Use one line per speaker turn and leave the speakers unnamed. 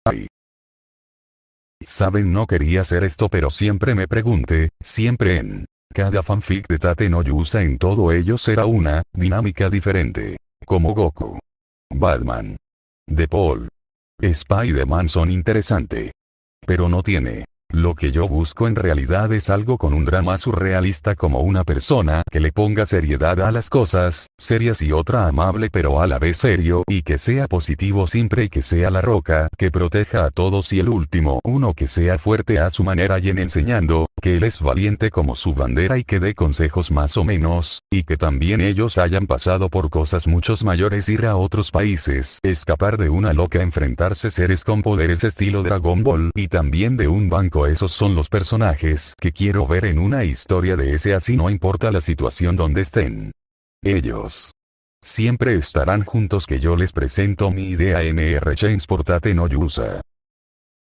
Ay. Saben, no quería hacer esto, pero siempre me pregunté, siempre en cada fanfic de Tate no Yusa, en todo ello será una dinámica diferente. Como Goku, Batman, The Paul, Spider-Man son interesante. Pero no tiene. Lo que yo busco en realidad es algo con un drama surrealista, como una persona que le ponga seriedad a las cosas, serias, y otra amable pero a la vez serio, y que sea positivo siempre, y que sea la roca que proteja a todos, y el último uno que sea fuerte a su manera y en enseñando que él es valiente como su bandera, y que dé consejos más o menos, y que también ellos hayan pasado por cosas muchos mayores, ir a otros países, escapar de una loca, enfrentarse seres con poderes estilo Dragon Ball, y también de un banco. Esos son los personajes que quiero ver en una historia de ese, así no importa la situación donde estén. Ellos siempre estarán juntos. Que yo les presento mi idea NR Chains por Tate no Yusa.